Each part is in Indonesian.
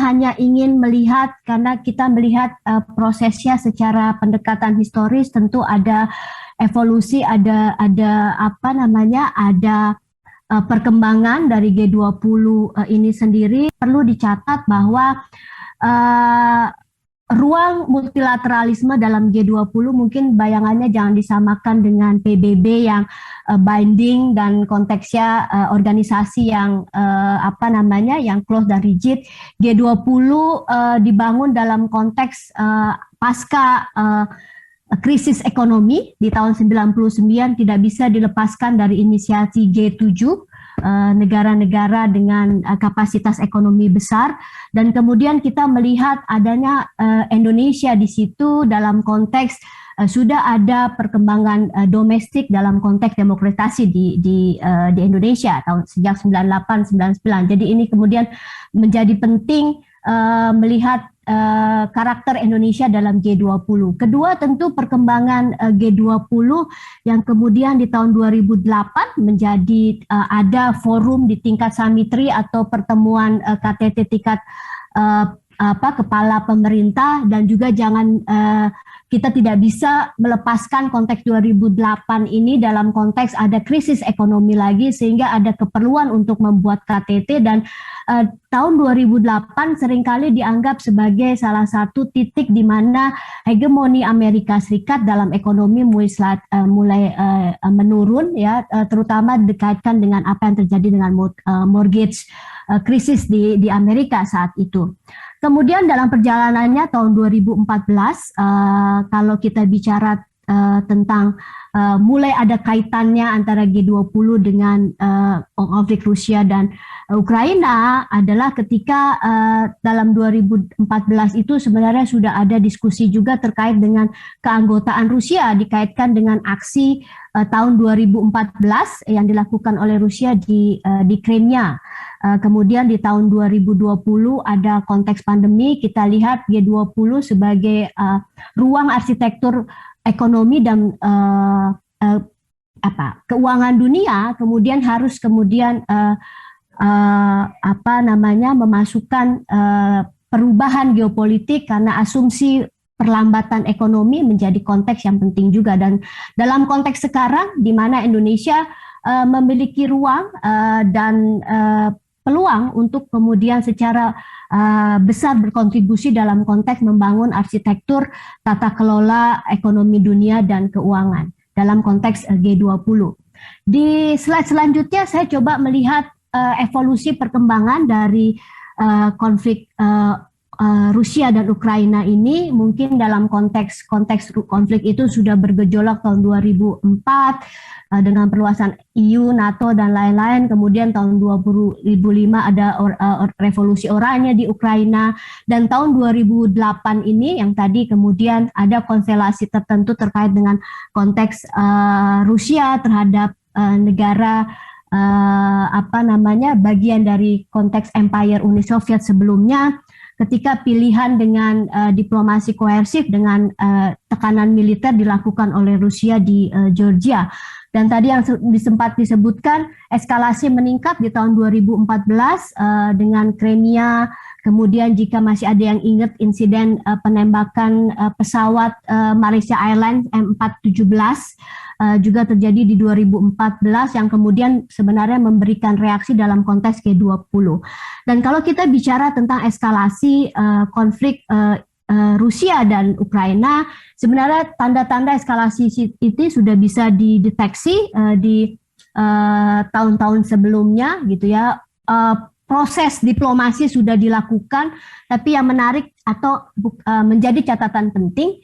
hanya ingin melihat, karena kita melihat prosesnya secara pendekatan historis, tentu ada evolusi, ada apa namanya, ada perkembangan dari G20 ini sendiri. Perlu dicatat bahwa ruang multilateralisme dalam G20 mungkin bayangannya jangan disamakan dengan PBB yang binding dan konteksnya organisasi yang apa namanya, yang close dan rigid. G20 dibangun dalam konteks pasca krisis ekonomi di tahun 99, tidak bisa dilepaskan dari inisiasi G7, negara-negara dengan kapasitas ekonomi besar, dan kemudian kita melihat adanya Indonesia di situ dalam konteks sudah ada perkembangan domestik dalam konteks demokratisasi di Indonesia tahun sejak 98-99. Jadi ini kemudian menjadi penting melihat karakter Indonesia dalam G20. Kedua, tentu perkembangan G20 yang kemudian di tahun 2008 menjadi ada forum di tingkat Samitri atau pertemuan KTT tingkat kepala pemerintah, dan juga jangan kita tidak bisa melepaskan konteks 2008 ini dalam konteks ada krisis ekonomi lagi, sehingga ada keperluan untuk membuat KTT, dan tahun 2008 seringkali dianggap sebagai salah satu titik di mana hegemoni Amerika Serikat dalam ekonomi mulai menurun, ya, terutama dikaitkan dengan apa yang terjadi dengan mortgage krisis di Amerika saat itu. Kemudian dalam perjalanannya tahun 2014, kalau kita bicara tentang mulai ada kaitannya antara G20 dengan konflik Rusia dan Ukraina adalah ketika dalam 2014 itu sebenarnya sudah ada diskusi juga terkait dengan keanggotaan Rusia dikaitkan dengan aksi tahun 2014 yang dilakukan oleh Rusia di Crimea. Kemudian di tahun 2020 ada konteks pandemi, kita lihat G20 sebagai ruang arsitektur ekonomi dan keuangan dunia, kemudian harus memasukkan perubahan geopolitik karena asumsi perlambatan ekonomi menjadi konteks yang penting juga. Dan dalam konteks sekarang di mana Indonesia memiliki ruang dan peluang untuk kemudian secara besar berkontribusi dalam konteks membangun arsitektur tata kelola ekonomi dunia dan keuangan dalam konteks G20. Di slide selanjutnya saya coba melihat evolusi perkembangan dari konflik Rusia dan Ukraina ini. Mungkin dalam konteks konflik itu sudah bergejolak tahun 2004 dengan perluasan EU, NATO dan lain-lain. Kemudian tahun 2005 ada revolusi oranye di Ukraina, dan tahun 2008 ini yang tadi kemudian ada konstelasi tertentu terkait dengan konteks Rusia terhadap negara bagian dari konteks Empire Uni Soviet sebelumnya, ketika pilihan dengan diplomasi koersif dengan tekanan militer dilakukan oleh Rusia di Georgia. Dan tadi yang sempat disebutkan, eskalasi meningkat di tahun 2014 dengan Crimea. Kemudian jika masih ada yang ingat insiden penembakan pesawat Malaysia Airlines M417 juga terjadi di 2014 yang kemudian sebenarnya memberikan reaksi dalam konteks G20. Dan kalau kita bicara tentang eskalasi konflik Rusia dan Ukraina, sebenarnya tanda-tanda eskalasi itu sudah bisa dideteksi di tahun-tahun sebelumnya, gitu ya. Proses diplomasi sudah dilakukan, tapi yang menarik atau menjadi catatan penting,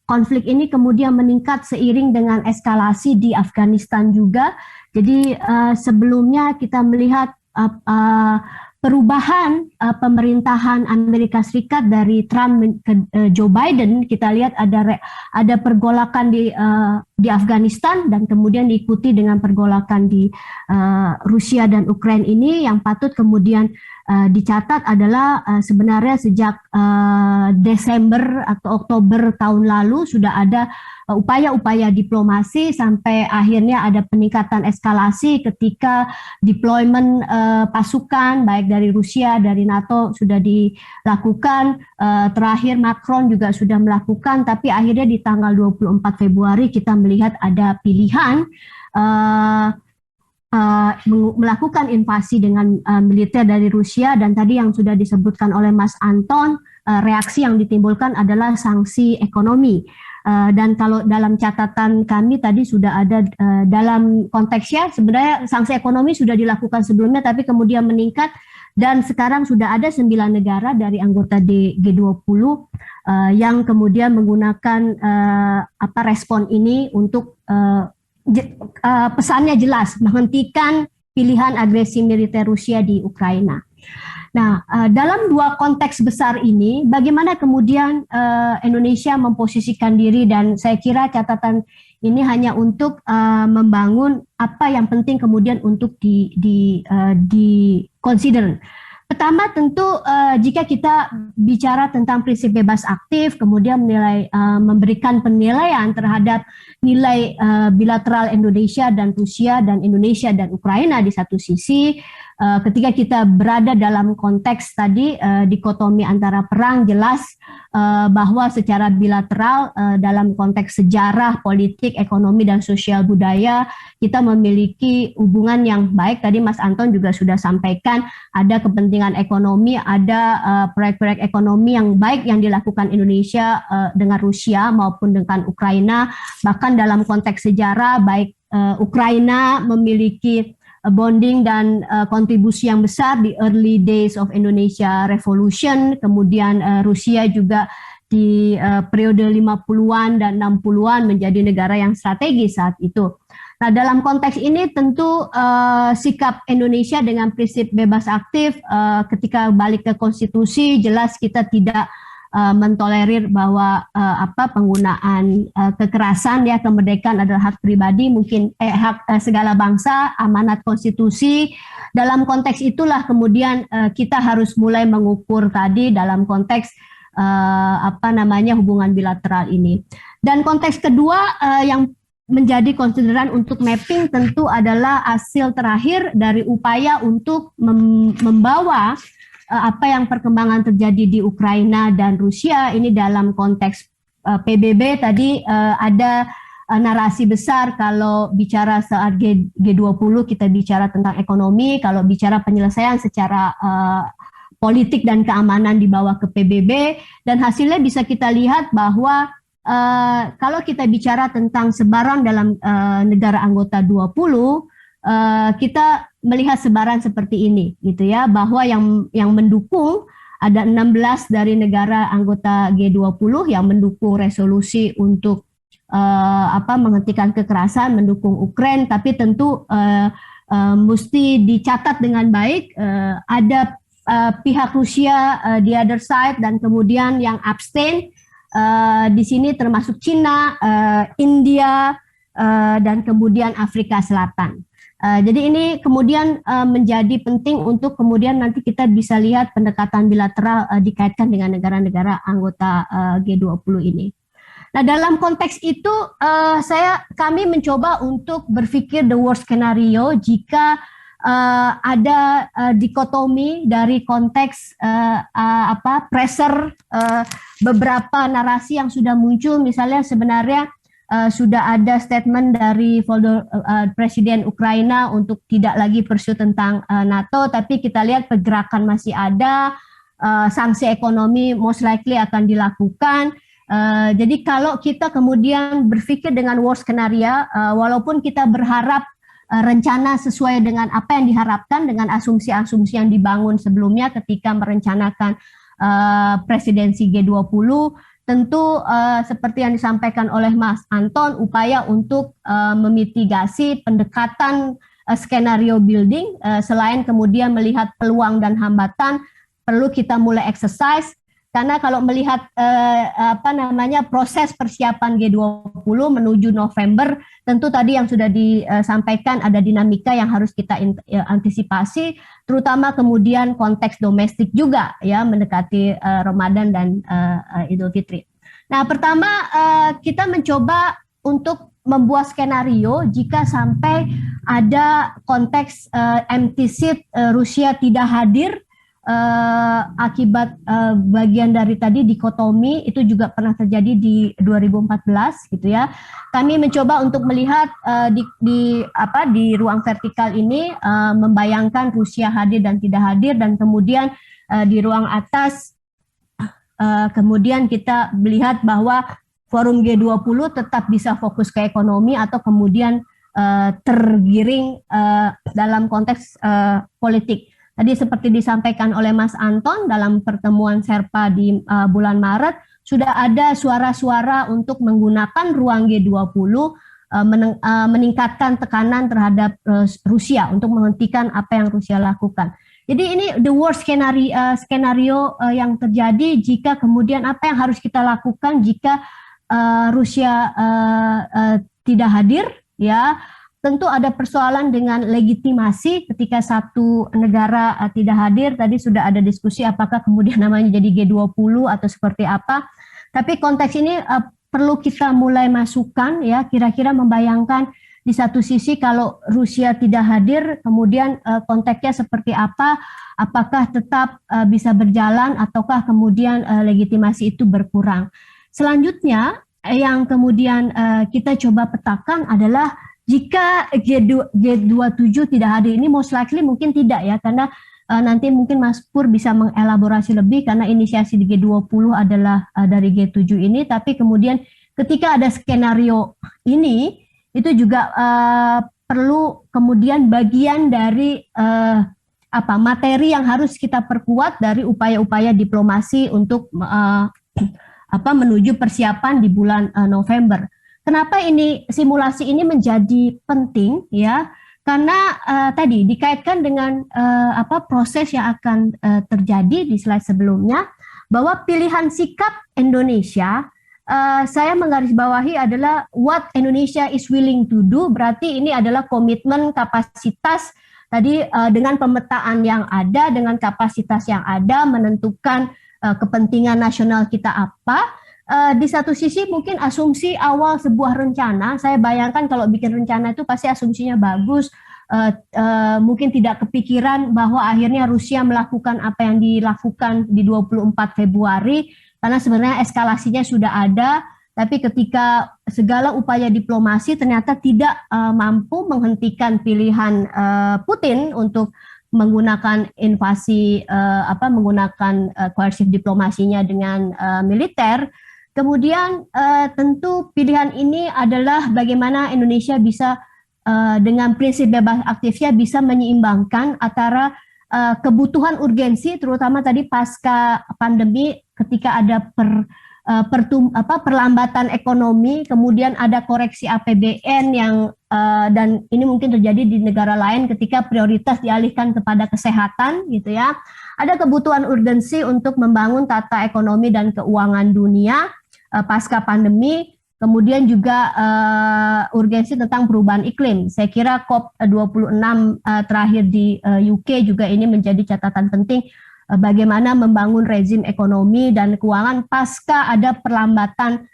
konflik ini kemudian meningkat seiring dengan eskalasi di Afghanistan juga. Jadi sebelumnya kita melihat perubahan pemerintahan Amerika Serikat dari Trump ke Joe Biden, kita lihat ada pergolakan di Afghanistan dan kemudian diikuti dengan pergolakan di Rusia dan Ukraina ini yang patut kemudian dicatat adalah sebenarnya sejak Desember atau Oktober tahun lalu sudah ada upaya-upaya diplomasi sampai akhirnya ada peningkatan eskalasi ketika deployment pasukan baik dari Rusia, dari NATO sudah dilakukan, terakhir Macron juga sudah melakukan, tapi akhirnya di tanggal 24 Februari kita melihat ada pilihan melakukan invasi dengan militer dari Rusia, dan tadi yang sudah disebutkan oleh Mas Anton, reaksi yang ditimbulkan adalah sanksi ekonomi. Dan kalau dalam catatan kami tadi sudah ada dalam konteksnya sebenarnya sanksi ekonomi sudah dilakukan sebelumnya tapi kemudian meningkat dan sekarang sudah ada 9 negara dari anggota G20 yang kemudian menggunakan respon ini untuk pesannya jelas menghentikan pilihan agresi militer Rusia di Ukraina. Nah, dalam dua konteks besar ini, bagaimana kemudian Indonesia memposisikan diri, dan saya kira catatan ini hanya untuk membangun apa yang penting kemudian untuk di-consider. Pertama tentu jika kita bicara tentang prinsip bebas aktif, kemudian memberikan penilaian terhadap nilai bilateral Indonesia dan Rusia dan Indonesia dan Ukraina di satu sisi, ketika kita berada dalam konteks tadi dikotomi antara perang, jelas bahwa secara bilateral dalam konteks sejarah, politik, ekonomi, dan sosial budaya kita memiliki hubungan yang baik. Tadi Mas Anton juga sudah sampaikan ada kepentingan ekonomi, ada proyek-proyek ekonomi yang baik yang dilakukan Indonesia dengan Rusia maupun dengan Ukraina. Bahkan dalam konteks sejarah baik Ukraina memiliki bonding dan kontribusi yang besar di early days of Indonesia Revolution, kemudian Rusia juga di periode 50-an dan 60-an menjadi negara yang strategis saat itu. Nah, dalam konteks ini tentu sikap Indonesia dengan prinsip bebas aktif ketika balik ke konstitusi jelas kita tidak mentolerir bahwa penggunaan kekerasan, ya, kemerdekaan adalah hak pribadi, mungkin hak segala bangsa, amanat konstitusi. Dalam konteks itulah kemudian kita harus mulai mengukur tadi dalam konteks hubungan bilateral ini. Dan konteks kedua yang menjadi konsideran untuk mapping tentu adalah hasil terakhir dari upaya untuk membawa apa yang perkembangan terjadi di Ukraina dan Rusia ini dalam konteks PBB. Tadi ada narasi besar kalau bicara saat G20 kita bicara tentang ekonomi, kalau bicara penyelesaian secara politik dan keamanan dibawa ke PBB, dan hasilnya bisa kita lihat bahwa kalau kita bicara tentang sebaran dalam negara anggota 20, kita melihat sebaran seperti ini, gitu ya, bahwa yang mendukung ada 16 dari negara anggota G20 yang mendukung resolusi untuk menghentikan kekerasan, mendukung Ukraina, tapi tentu mesti dicatat dengan baik ada pihak Rusia the other side, dan kemudian yang abstain di sini termasuk Cina, India, dan kemudian Afrika Selatan. Jadi ini kemudian menjadi penting untuk kemudian nanti kita bisa lihat pendekatan bilateral dikaitkan dengan negara-negara anggota G20 ini. Nah, dalam konteks itu kami mencoba untuk berpikir the worst scenario jika ada dikotomi dari konteks pressure beberapa narasi yang sudah muncul, misalnya sebenarnya sudah ada statement dari Presiden Ukraina untuk tidak lagi pursue tentang NATO, tapi kita lihat pergerakan masih ada, sanksi ekonomi most likely akan dilakukan. Jadi kalau kita kemudian berpikir dengan worst scenario, walaupun kita berharap rencana sesuai dengan apa yang diharapkan dengan asumsi-asumsi yang dibangun sebelumnya ketika merencanakan presidensi G20, tentu seperti yang disampaikan oleh Mas Anton, upaya untuk memitigasi pendekatan skenario building, selain kemudian melihat peluang dan hambatan, perlu kita mulai exercise karena kalau melihat proses persiapan G20 menuju November, tentu tadi yang sudah disampaikan ada dinamika yang harus kita antisipasi, terutama kemudian konteks domestik juga ya mendekati Ramadan dan Idul Fitri. Nah, pertama kita mencoba untuk membuat skenario jika sampai ada konteks empty seat, Rusia tidak hadir akibat bagian dari tadi dikotomi, itu juga pernah terjadi di 2014 gitu ya. Kami mencoba untuk melihat di ruang vertikal ini membayangkan Rusia hadir dan tidak hadir, dan kemudian di ruang atas kemudian kita melihat bahwa forum G20 tetap bisa fokus ke ekonomi atau kemudian tergiring dalam konteks politik. Tadi seperti disampaikan oleh Mas Anton dalam pertemuan Sherpa di bulan Maret, sudah ada suara-suara untuk menggunakan ruang G20 meningkatkan tekanan terhadap Rusia untuk menghentikan apa yang Rusia lakukan. Jadi ini the worst skenario yang terjadi jika kemudian apa yang harus kita lakukan jika Rusia tidak hadir, ya. Tentu ada persoalan dengan legitimasi ketika satu negara tidak hadir. Tadi sudah ada diskusi apakah kemudian namanya jadi G20 atau seperti apa. Tapi konteks ini perlu kita mulai masukkan ya, kira-kira membayangkan di satu sisi kalau Rusia tidak hadir, kemudian konteksnya seperti apa, apakah tetap bisa berjalan ataukah kemudian legitimasi itu berkurang. Selanjutnya yang kemudian kita coba petakan adalah jika G27 tidak hadir, ini most likely mungkin tidak ya, karena nanti mungkin Mas Pur bisa mengelaborasi lebih karena inisiasi di G20 adalah dari G7 ini, tapi kemudian ketika ada skenario ini, itu juga perlu kemudian bagian dari materi yang harus kita perkuat dari upaya-upaya diplomasi untuk menuju persiapan di bulan November. Kenapa ini simulasi ini menjadi penting ya? Karena tadi dikaitkan dengan proses yang akan terjadi di slide sebelumnya, bahwa pilihan sikap Indonesia saya menggarisbawahi adalah what Indonesia is willing to do, berarti ini adalah komitmen kapasitas tadi dengan pemetaan yang ada, dengan kapasitas yang ada, menentukan kepentingan nasional kita apa. Di satu sisi mungkin asumsi awal sebuah rencana, saya bayangkan kalau bikin rencana itu pasti asumsinya bagus, mungkin tidak kepikiran bahwa akhirnya Rusia melakukan apa yang dilakukan di 24 Februari, karena sebenarnya eskalasinya sudah ada, tapi ketika segala upaya diplomasi ternyata tidak mampu menghentikan pilihan Putin untuk menggunakan invasi, menggunakan koersif diplomasinya dengan militer. Kemudian tentu pilihan ini adalah bagaimana Indonesia bisa dengan prinsip bebas aktifnya bisa menyeimbangkan antara kebutuhan urgensi, terutama tadi pasca pandemi ketika ada perlambatan ekonomi, kemudian ada koreksi APBN yang dan ini mungkin terjadi di negara lain ketika prioritas dialihkan kepada kesehatan gitu ya. Ada kebutuhan urgensi untuk membangun tata ekonomi dan keuangan dunia pasca pandemi, kemudian juga urgensi tentang perubahan iklim. Saya kira COP26 terakhir di UK juga ini menjadi catatan penting bagaimana membangun rezim ekonomi dan keuangan pasca ada perlambatan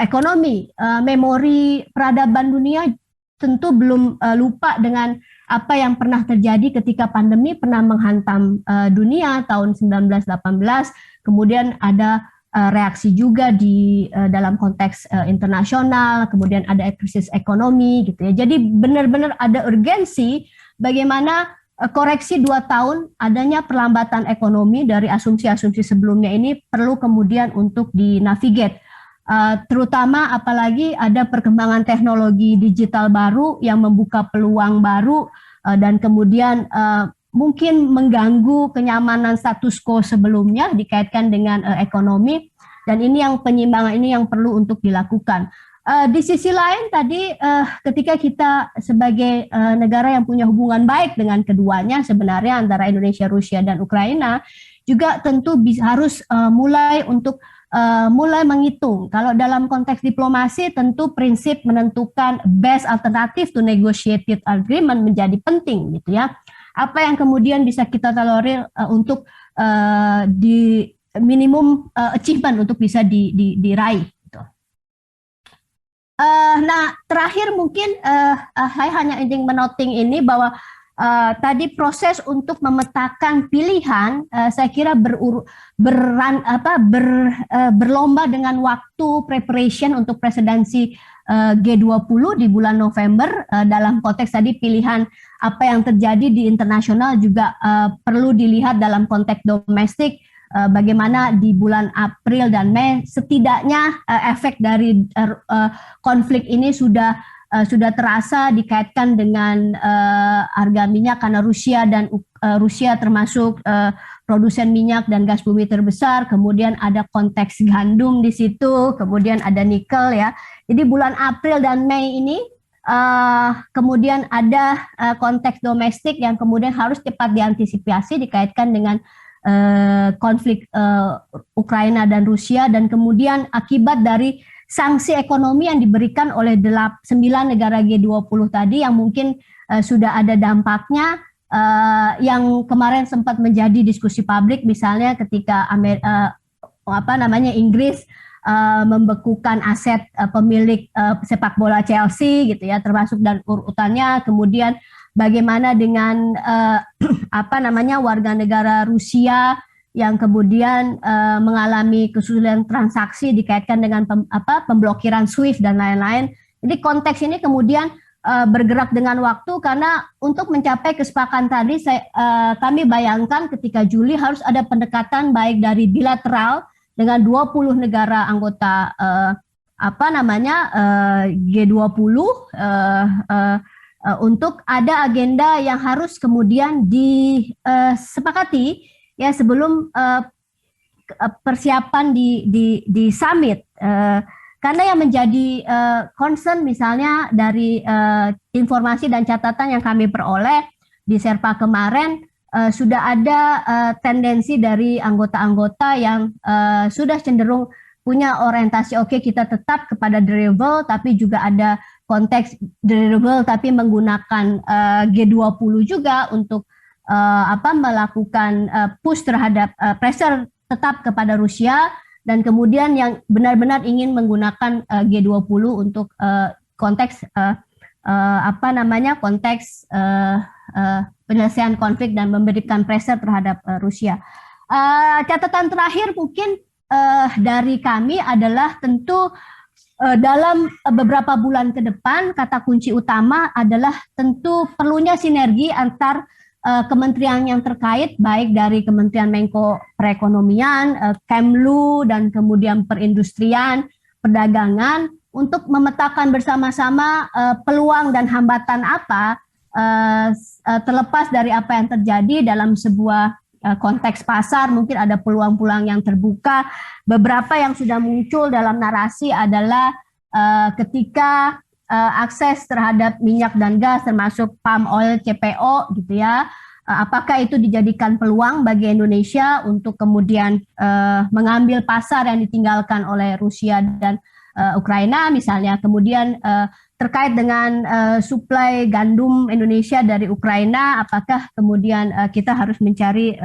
ekonomi. Memori peradaban dunia tentu belum lupa dengan apa yang pernah terjadi ketika pandemi pernah menghantam dunia tahun 1918, kemudian ada reaksi juga di dalam konteks internasional, kemudian ada krisis ekonomi gitu ya. Jadi benar-benar ada urgensi bagaimana koreksi 2 tahun adanya perlambatan ekonomi dari asumsi-asumsi sebelumnya ini perlu kemudian untuk dinavigate. Terutama apalagi ada perkembangan teknologi digital baru yang membuka peluang baru dan kemudian mungkin mengganggu kenyamanan status quo sebelumnya dikaitkan dengan ekonomi, dan ini yang penyimbangan ini yang perlu untuk dilakukan. Di sisi lain tadi ketika kita sebagai negara yang punya hubungan baik dengan keduanya sebenarnya antara Indonesia, Rusia, dan Ukraina, juga tentu harus mulai untuk mulai menghitung. Kalau dalam konteks diplomasi tentu prinsip menentukan best alternative to negotiated agreement menjadi penting gitu ya. Apa yang kemudian bisa kita tolerir untuk di minimum achievement untuk bisa diraih. Gitu. Nah terakhir mungkin saya hanya ingin menoting ini bahwa tadi proses untuk memetakan pilihan, saya kira berlomba dengan waktu preparation untuk presidensi G20 di bulan November. Dalam konteks tadi pilihan apa yang terjadi di internasional juga perlu dilihat dalam konteks domestik. Bagaimana di bulan April dan Mei setidaknya efek dari konflik ini sudah terasa dikaitkan dengan harga minyak karena Rusia termasuk produsen minyak dan gas bumi terbesar, kemudian ada konteks gandum di situ, kemudian ada nikel ya. Jadi bulan April dan Mei ini kemudian ada konteks domestik yang kemudian harus cepat diantisipasi dikaitkan dengan konflik Ukraina dan Rusia, dan kemudian akibat dari sanksi ekonomi yang diberikan oleh 9 negara G20 tadi yang mungkin sudah ada dampaknya yang kemarin sempat menjadi diskusi publik, misalnya ketika Inggris membekukan aset pemilik sepak bola Chelsea gitu ya, termasuk dan urutannya, kemudian bagaimana dengan warga negara Rusia yang kemudian mengalami kesulitan transaksi dikaitkan dengan pemblokiran SWIFT dan lain-lain. Jadi konteks ini kemudian bergerak dengan waktu karena untuk mencapai kesepakatan tadi kami bayangkan ketika Juli harus ada pendekatan baik dari bilateral dengan 20 negara anggota G20 untuk ada agenda yang harus kemudian disepakati ya sebelum persiapan di summit, karena yang menjadi concern misalnya dari informasi dan catatan yang kami peroleh di Sherpa kemarin, sudah ada tendensi dari anggota-anggota yang sudah cenderung punya orientasi kita tetap kepada deliverable, tapi juga ada konteks deliverable tapi menggunakan G20 juga untuk melakukan push terhadap pressure tetap kepada Rusia, dan kemudian yang benar-benar ingin menggunakan G20 untuk konteks penyelesaian konflik dan memberikan pressure terhadap Rusia. Catatan terakhir mungkin dari kami adalah tentu dalam beberapa bulan ke depan kata kunci utama adalah tentu perlunya sinergi antar kementerian yang terkait, baik dari Kementerian Menko Perekonomian, Kemlu, dan kemudian Perindustrian, Perdagangan, untuk memetakan bersama-sama peluang dan hambatan apa terlepas dari apa yang terjadi dalam sebuah konteks pasar. Mungkin ada peluang-peluang yang terbuka. Beberapa yang sudah muncul dalam narasi adalah ketika akses terhadap minyak dan gas termasuk palm oil CPO gitu ya, apakah itu dijadikan peluang bagi Indonesia untuk kemudian mengambil pasar yang ditinggalkan oleh Rusia dan Ukraina misalnya. Kemudian terkait dengan suplai gandum Indonesia dari Ukraina, apakah kemudian kita harus mencari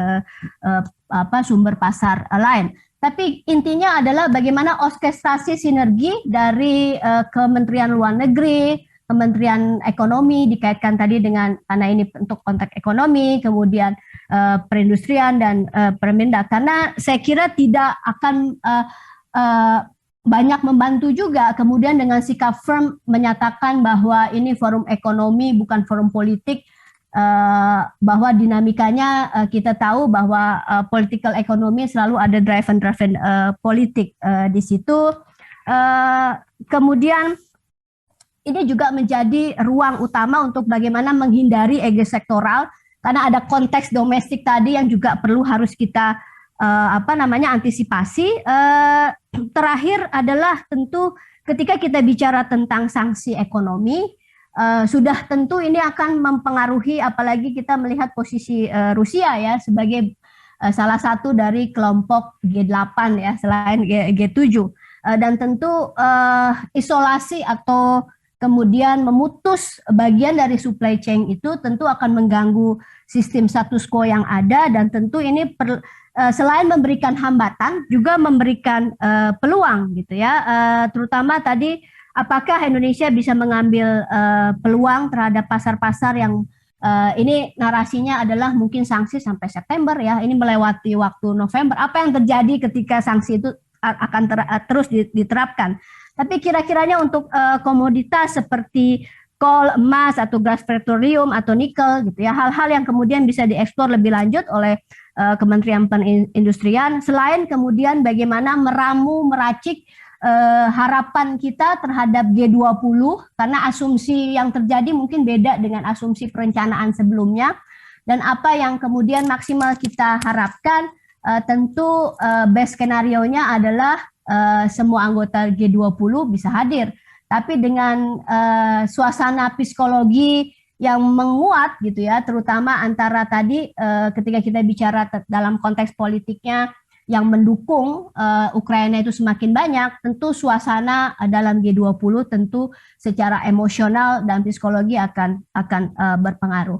sumber pasar lain. Tapi intinya adalah bagaimana orkestrasi sinergi dari Kementerian Luar Negeri, Kementerian Ekonomi dikaitkan tadi dengan, karena ini untuk konteks ekonomi, kemudian perindustrian dan Permendak, karena saya kira tidak akan banyak membantu juga kemudian dengan sikap firm menyatakan bahwa ini forum ekonomi bukan forum politik. Bahwa dinamikanya kita tahu bahwa political economy selalu ada driven politik di situ. Kemudian ini juga menjadi ruang utama untuk bagaimana menghindari ego sektoral, karena ada konteks domestik tadi yang juga perlu harus kita antisipasi. Terakhir adalah tentu ketika kita bicara tentang sanksi ekonomi, sudah tentu ini akan mempengaruhi, apalagi kita melihat posisi Rusia ya sebagai salah satu dari kelompok G8 ya, selain G7. Dan tentu isolasi atau kemudian memutus bagian dari supply chain itu tentu akan mengganggu sistem status quo yang ada, dan tentu ini selain memberikan hambatan juga memberikan peluang gitu ya, terutama tadi apakah Indonesia bisa mengambil peluang terhadap pasar-pasar yang ini narasinya adalah mungkin sanksi sampai September ya, ini melewati waktu November. Apa yang terjadi ketika sanksi itu akan terus diterapkan? Tapi kira-kiranya untuk komoditas seperti coal, emas, atau gas petroleum, atau nikel gitu ya, hal-hal yang kemudian bisa dieksplor lebih lanjut oleh Kementerian Perindustrian, selain kemudian bagaimana meracik harapan kita terhadap G20, karena asumsi yang terjadi mungkin beda dengan asumsi perencanaan sebelumnya, dan apa yang kemudian maksimal kita harapkan tentu best skenario-nya adalah semua anggota G20 bisa hadir, tapi dengan suasana psikologi yang menguat gitu ya, terutama antara tadi ketika kita bicara dalam konteks politiknya yang mendukung Ukraina itu semakin banyak, tentu suasana dalam G20 tentu secara emosional dan psikologi akan berpengaruh.